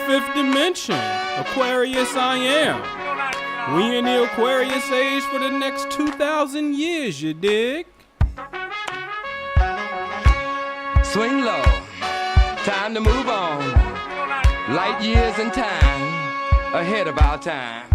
fifth dimension. Aquarius I am. We in the Aquarius age for the next 2,000 years, you dig? Swing low, time to move on. Light years in time, ahead of our time.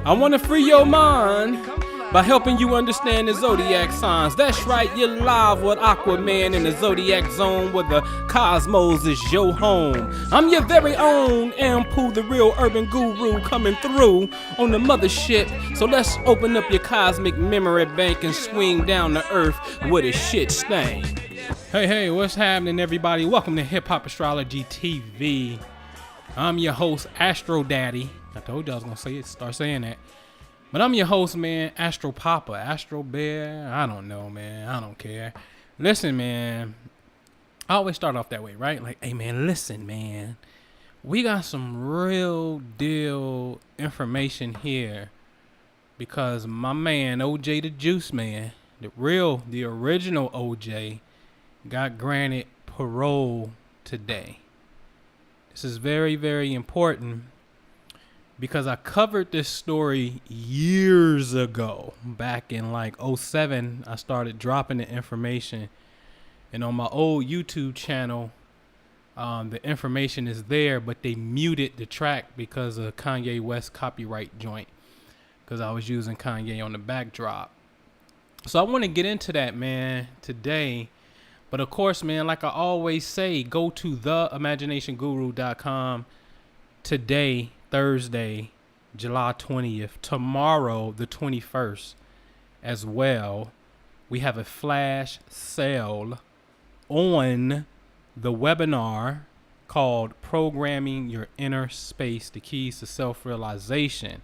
I want to free your mind by helping you understand the zodiac signs. That's right, you're live with Aquaman in the zodiac zone where the cosmos is your home. I'm your very own Anpu, the real urban guru, coming through on the mothership. So let's open up your cosmic memory bank and swing down to earth with a shit stain. Hey, what's happening, everybody? Welcome to Hip Hop Astrology TV. I'm your host, Astro Daddy. I told you I was gonna say it, start saying that. But I'm your host, man, Astro Papa, Astro Bear. I don't know, man. I don't care. Listen, man. I always start off that way, right? Like, hey, man, listen, man. We got some real deal information here because my man, OJ the Juice Man, the original OJ, got granted parole today. This is very, very important because I covered this story years ago. Back in like 2007, I started dropping the information. And on my old YouTube channel, the information is there, but they muted the track because of Kanye West copyright joint. Because I was using Kanye on the backdrop. So I want to get into that, man, today. But of course, man, like I always say, go to theimaginationguru.com today, Thursday, July 20th, tomorrow, the 21st, as well. We have a flash sale on the webinar called Programming Your Inner Space, the Keys to Self-Realization.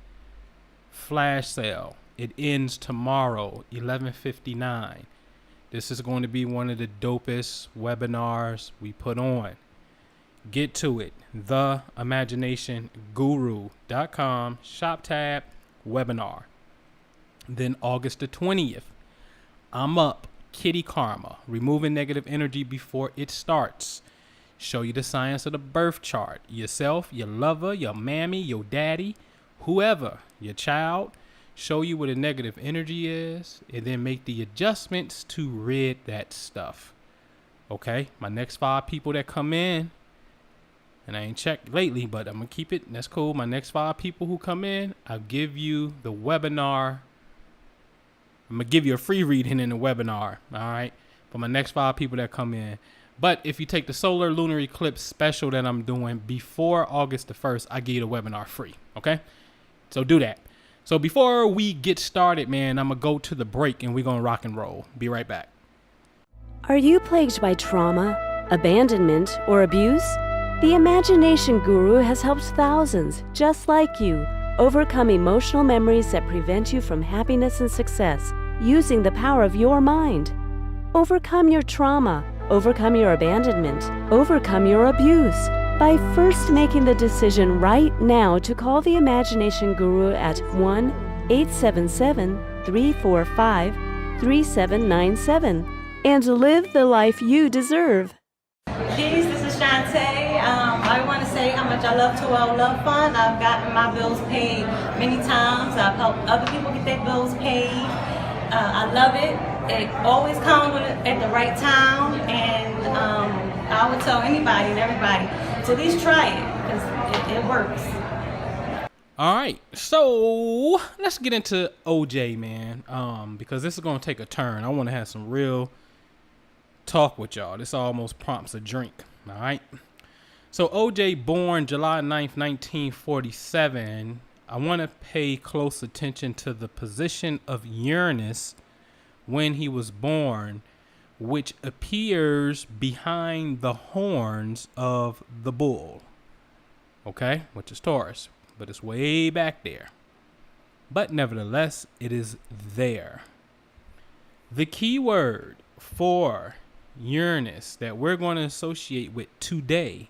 Flash sale. It ends tomorrow, 11:59. This is going to be one of the dopest webinars we put on. Get to it. Theimaginationguru.com, shop tab, webinar. Then August the 20th, I'm up, Kitty Karma, removing negative energy before it starts. Show you the science of the birth chart. Yourself, your lover, your mammy, your daddy, whoever, your child. Show you what a negative energy is, and then make the adjustments to rid that stuff. Okay, my next 5 people that come in, and I ain't checked lately, but I'm gonna keep it. That's cool. My next 5 people who come in, I'll give you the webinar. I'm gonna give you a free reading in the webinar. All right, for my next 5 people that come in. But if you take the solar lunar eclipse special that I'm doing before August the 1st, I give you the webinar free. Okay, so do that. So before we get started, man, I'm going to go to the break and we're going to rock and roll. Be right back. Are you plagued by trauma, abandonment, or abuse? The Imagination Guru has helped thousands just like you overcome emotional memories that prevent you from happiness and success using the power of your mind. Overcome your trauma, overcome your abandonment, overcome your abuse by first making the decision right now to call the Imagination Guru at 1-877-345-3797 and live the life you deserve. Peace, this is Shantae. I want to say how much I love 12 Love Fund. I've gotten my bills paid many times. I've helped other people get their bills paid. I love it. It always comes at the right time, and I would tell anybody and everybody to at least try it because it works. All right, so let's get into OJ, man, because this is going to take a turn. I want to have some real talk with y'all. This almost prompts a drink, all right? So OJ, born July 9th, 1947. I want to pay close attention to the position of Uranus when he was born, which appears behind the horns of the bull, okay, which is Taurus, but it's way back there. But nevertheless, it is there. The key word for Uranus that we're going to associate with today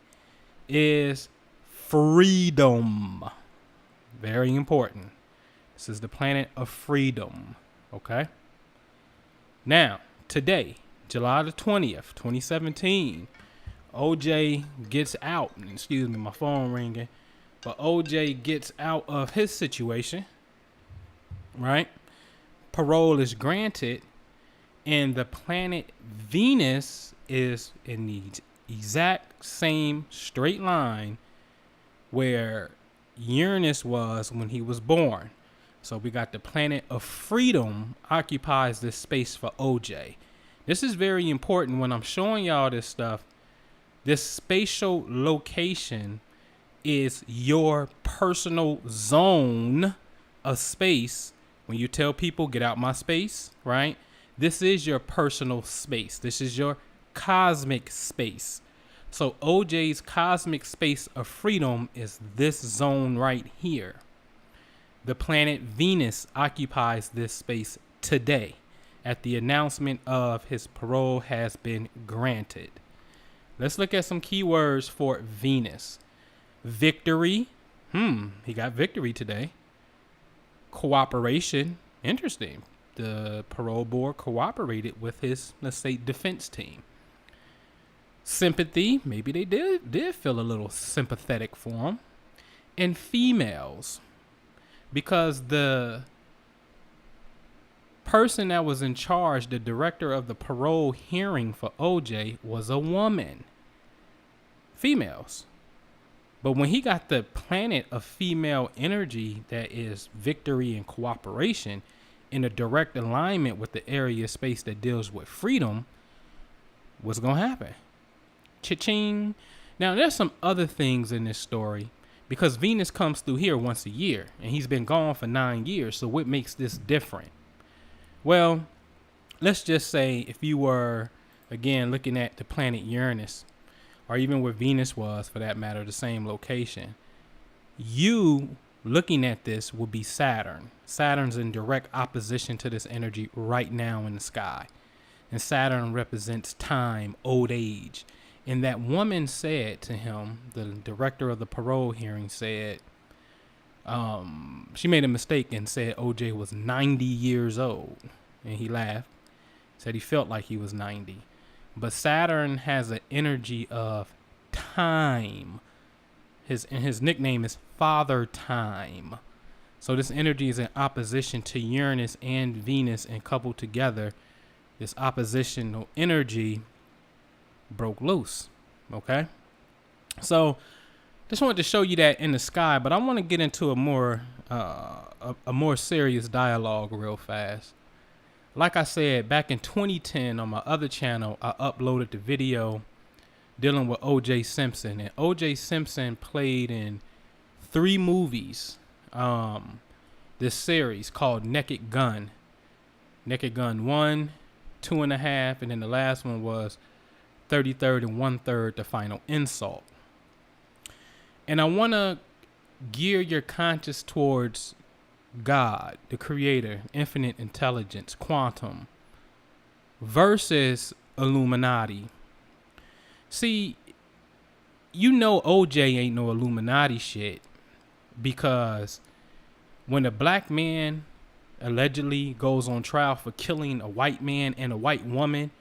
is freedom. Very important. This is the planet of freedom, okay? Now, today, July the 20th, 2017, OJ gets out. Excuse me, my phone ringing. But OJ gets out of his situation, right? Parole is granted, and the planet Venus is in the exact same straight line where Uranus was when he was born. So we got the planet of freedom occupies this space for OJ. This is very important when I'm showing y'all this stuff. This spatial location is your personal zone of space. When you tell people, get out my space, right? This is your personal space. This is your cosmic space. So OJ's cosmic space of freedom is this zone right here. The planet Venus occupies this space today at the announcement of his parole has been granted. Let's look at some keywords for Venus. Victory. He got victory today. Cooperation. Interesting. The parole board cooperated with his, let's say, defense team. Sympathy. Maybe they did feel a little sympathetic for him. And females. Because the person that was in charge, the director of the parole hearing for OJ, was a woman. Females. But when he got the planet of female energy that is victory and cooperation in a direct alignment with the area of space that deals with freedom, what's going to happen? Cha-ching. Now, there's some other things in this story because Venus comes through here once a year and he's been gone for 9 years. So what makes this different? Well, let's just say if you were, again, looking at the planet Uranus, or even where Venus was, for that matter, the same location, you looking at this would be Saturn. Saturn's in direct opposition to this energy right now in the sky. And Saturn represents time, old age. And that woman said to him, the director of the parole hearing said, she made a mistake and said OJ was 90 years old. And he laughed, said he felt like he was 90. But Saturn has an energy of time. His nickname is Father Time. So this energy is in opposition to Uranus and Venus, and coupled together, this oppositional energy broke loose. Okay? So just wanted to show you that in the sky, but I want to get into a more serious dialogue real fast. Like I said, back in 2010 on my other channel, I uploaded the video dealing with O.J. Simpson. And O.J. Simpson played in 3 movies, this series called Naked Gun. Naked Gun 1, 2.5, and then the last one was 33rd and 1/3, The Final Insult. And I want to gear your conscience towards God, the creator, infinite intelligence, quantum, versus Illuminati. See, you know OJ ain't no Illuminati shit, because when a black man allegedly goes on trial for killing a white man and a white woman,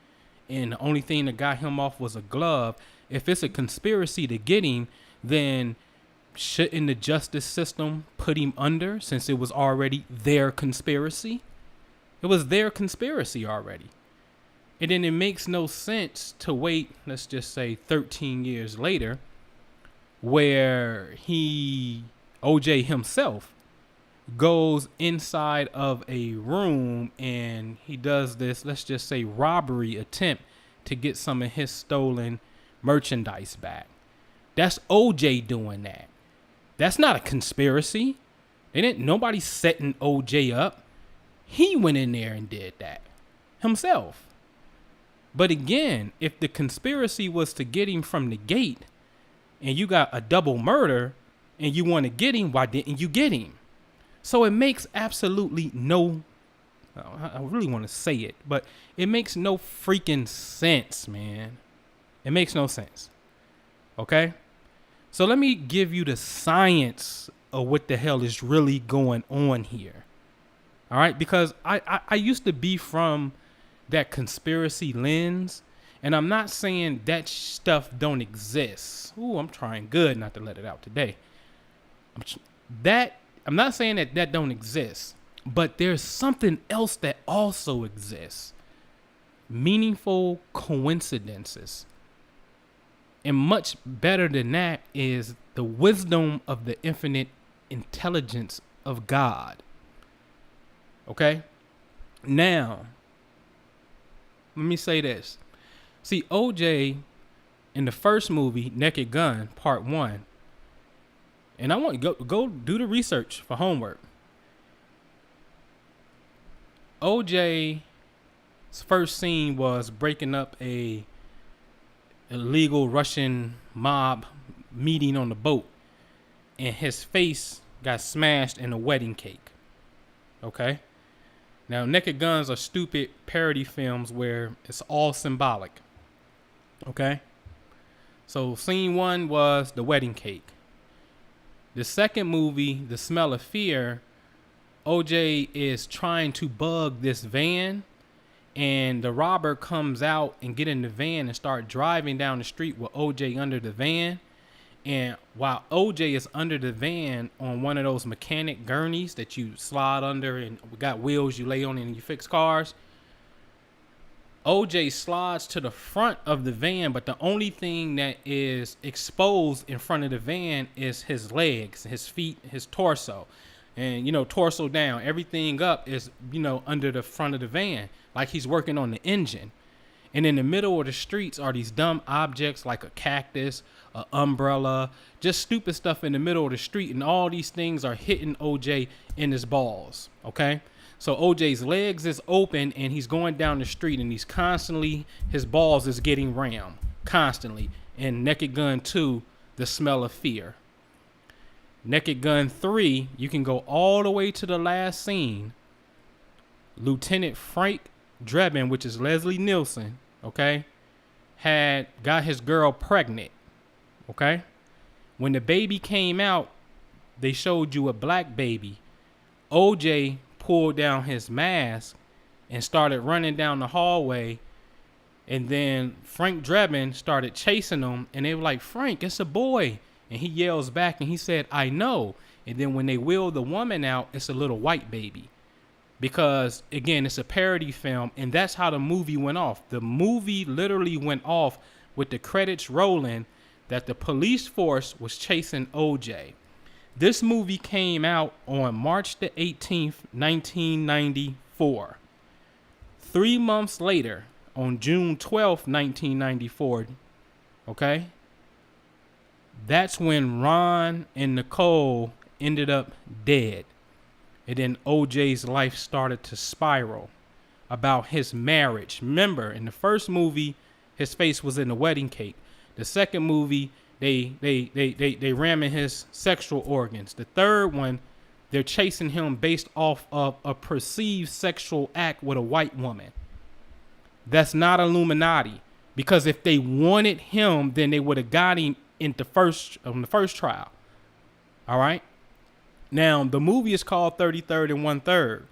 and the only thing that got him off was a glove, if it's a conspiracy to get him, then shouldn't the justice system put him under, since it was already their conspiracy? It was their conspiracy already. And then it makes no sense to wait, let's just say 13 years later, where OJ himself, goes inside of a room and he does this, let's just say, robbery attempt to get some of his stolen merchandise back. That's OJ doing that. That's not a conspiracy. Nobody's setting OJ up. He went in there and did that himself. But again, if the conspiracy was to get him from the gate, and you got a double murder and you want to get him, why didn't you get him? So it makes absolutely no, I really want to say it, but it makes no freaking sense, man. It makes no sense. Okay? So let me give you the science of what the hell is really going on here. All right? Because I used to be from that conspiracy lens, And I'm not saying that stuff don't exist. Ooh, I'm trying good not to let it out today. I'm not saying that don't exist, but there's something else that also exists. Meaningful coincidences. And much better than that is the wisdom of the infinite intelligence of God. Okay? Now, let me say this. See, OJ in the first movie, Naked Gun, Part 1, and I want you to go do the research for homework. OJ's first scene was breaking up a illegal Russian mob meeting on the boat, and his face got smashed in a wedding cake. Okay? Now, Naked Guns are stupid parody films where it's all symbolic. Okay? So, scene 1 was the wedding cake. The second movie, The Smell of Fear, OJ is trying to bug this van, and the robber comes out and get in the van and start driving down the street with OJ under the van. And while OJ is under the van on one of those mechanic gurneys that you slide under and got wheels you lay on and you fix cars, OJ slides to the front of the van, but the only thing that is exposed in front of the van is his legs, his feet, his torso. And, you know, torso down, everything up is, you know, under the front of the van, like he's working on the engine. And in the middle of the streets are these dumb objects like a cactus, an umbrella, just stupid stuff in the middle of the street. And all these things are hitting OJ in his balls. Okay. So OJ's legs is open and he's going down the street and his balls is getting rammed constantly. And Naked Gun 2, The Smell of Fear. Naked Gun 3, you can go all the way to the last scene. Lieutenant Frank Drebin, which is Leslie Nielsen, okay, had got his girl pregnant, okay? When the baby came out, they showed you a black baby. OJ pulled down his mask and started running down the hallway, and then Frank Drebin started chasing him, and they were like, Frank, it's a boy. And he yells back and he said, I know. And then when they wheel the woman out, it's a little white baby. Because, again, it's a parody film, and that's how the movie went off. The movie literally went off with the credits rolling that the police force was chasing OJ. This movie came out on March the 18th, 1994. 3 months later, on June 12th, 1994, okay, that's when Ron and Nicole ended up dead. And then OJ's life started to spiral about his marriage. Remember, in the first movie, his face was in the wedding cake. The second movie, they ramming his sexual organs. The third one, they're chasing him based off of a perceived sexual act with a white woman. That's not Illuminati. Because if they wanted him, then they would have got him on the first trial. All right. Now, the movie is called 33rd and 1/3.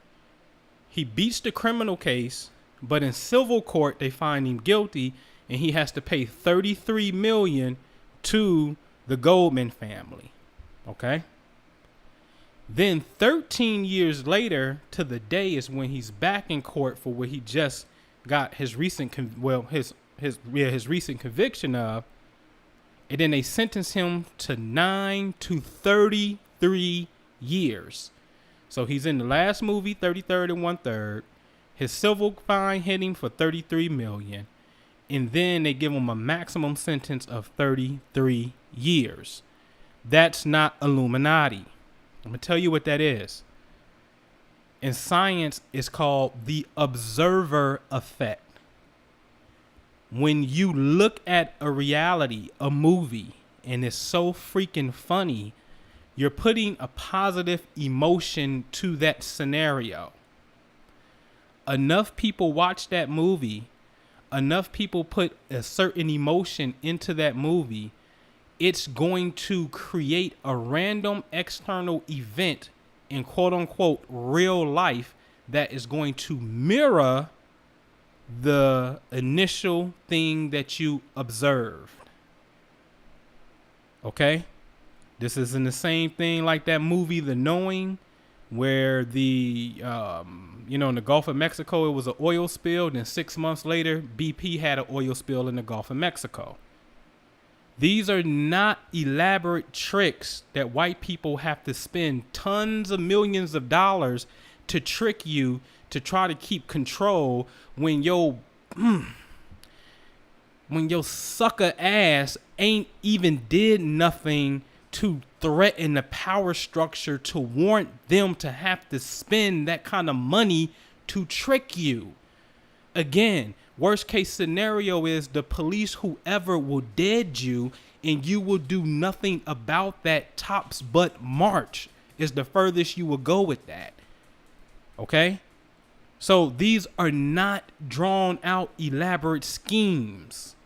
He beats the criminal case, but in civil court, they find him guilty, and he has to pay $33 million to the Goldman family. Okay. Then 13 years later to the day is when he's back in court for what he just got his recent recent conviction of. And then they sentenced him to 9 to 33 years. So he's in the last movie, 33rd and 1/3. His civil fine hit him for $33 million. And then they give him a maximum sentence of 33 years. That's not Illuminati. I'm going to tell you what that is. In science, it's called the observer effect. When you look at a reality, a movie, and it's so freaking funny, you're putting a positive emotion to that scenario. Enough people watch that movie, enough people put a certain emotion into that movie, it's going to create a random external event in quote unquote real life that is going to mirror the initial thing that you observed. Okay? This isn't the same thing like that movie, The Knowing, where the, in the Gulf of Mexico, it was an oil spill. Then 6 months later, BP had an oil spill in the Gulf of Mexico. These are not elaborate tricks that white people have to spend tons of millions of dollars to trick you to try to keep control when your sucker ass ain't even did nothing to threaten the power structure to warrant them to have to spend that kind of money to trick you. Again, worst case scenario is the police, whoever, will dead you and you will do nothing about that tops but march is the furthest you will go with that. Okay? So these are not drawn out elaborate schemes.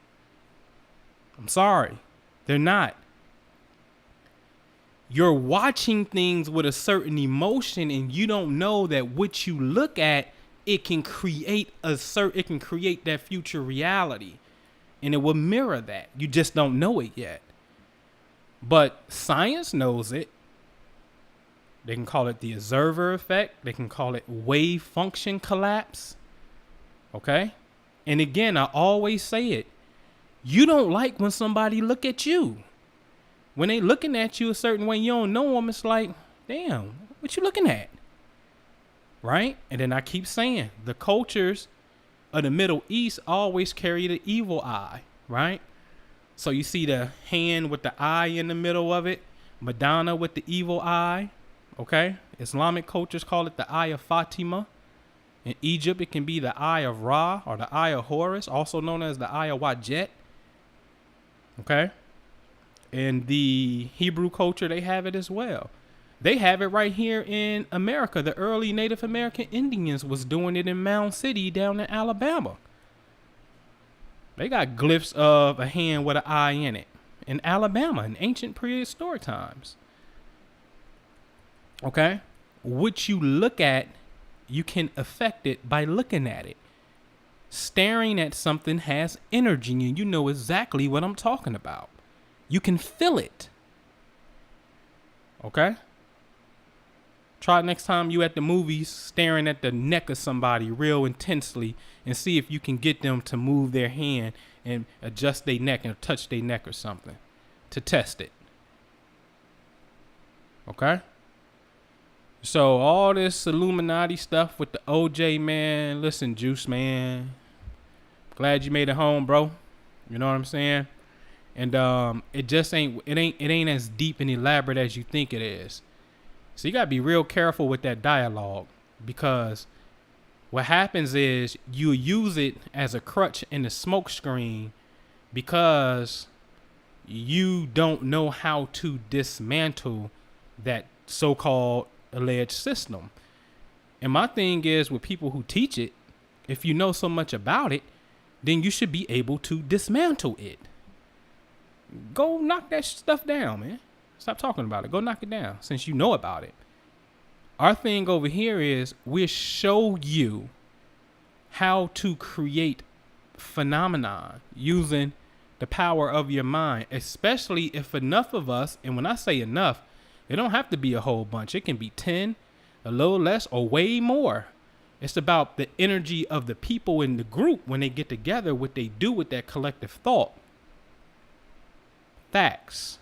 I'm sorry. They're not. You're watching things with a certain emotion and you don't know that what you look at, it can create that future reality. And it will mirror that. You just don't know it yet. But science knows it. They can call it the observer effect. They can call it wave function collapse. Okay? And again, I always say it. You don't like when somebody look at you. When they looking at you a certain way, you don't know them. It's like, damn, what you looking at? Right? And then I keep saying, the cultures of the Middle East always carry the evil eye. Right? So you see the hand with the eye in the middle of it. Madonna with the evil eye. Okay, Islamic cultures call it the eye of Fatima. In Egypt, it can be the eye of Ra or the eye of Horus, also known as the eye of Wajet. Okay, in the Hebrew culture, they have it as well. They have it right here in America. The early Native American Indians was doing it in Mound City down in Alabama. They got glyphs of a hand with an eye in it in Alabama in ancient prehistoric times. Okay, what you look at, you can affect it by looking at it. Staring at something has energy, and you know exactly what I'm talking about. You can feel it. Okay? Try it next time you at the movies, staring at the neck of somebody real intensely, and see if you can get them to move their hand and adjust their neck and touch their neck or something to test it. Okay? So all this Illuminati stuff with the OJ, man, listen, Juice, man, glad you made it home, bro. You know what I'm saying? And it just ain't as deep and elaborate as you think it is. So you gotta be real careful with that dialogue, because what happens is you use it as a crutch in the smoke screen because you don't know how to dismantle that so-called alleged system. And my thing is, with people who teach it, if you know so much about it, then you should be able to dismantle it. Go knock that stuff down, man. Stop talking about it. Go knock it down since you know about it. Our thing over here is we'll show you how to create phenomena using the power of your mind, especially if enough of us, and when I say enough, it don't have to be a whole bunch. It can be 10, a little less, or way more. It's about the energy of the people in the group when they get together, what they do with that collective thought. Facts.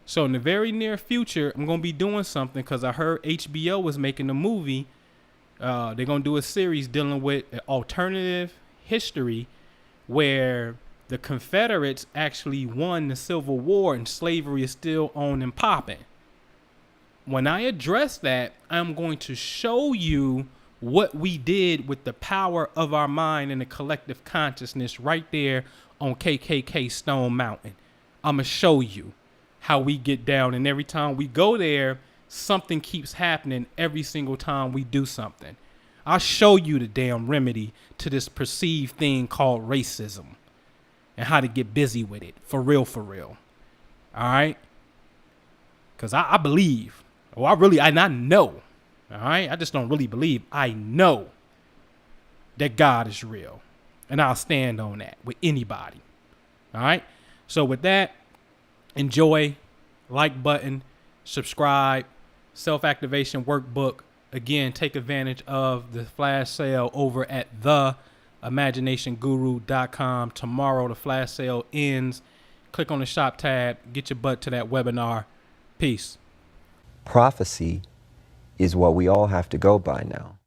So in the very near future, I'm going to be doing something because I heard HBO was making a movie. They're going to do a series dealing with alternative history where the Confederates actually won the Civil War and slavery is still on and popping. When I address that, I'm going to show you what we did with the power of our mind and the collective consciousness right there on KKK Stone Mountain. I'm going to show you how we get down, and every time we go there, something keeps happening every single time we do something. I'll show you the damn remedy to this perceived thing called racism and how to get busy with it. For real, for real. All right? Because I believe. I know. All right? I just don't really believe. I know that God is real. And I'll stand on that with anybody. All right. So with that, enjoy, like button, subscribe, self-activation workbook. Again, take advantage of the flash sale over at theimaginationguru.com. Tomorrow, the flash sale ends. Click on the shop tab. Get your butt to that webinar. Peace. Prophecy is what we all have to go by now.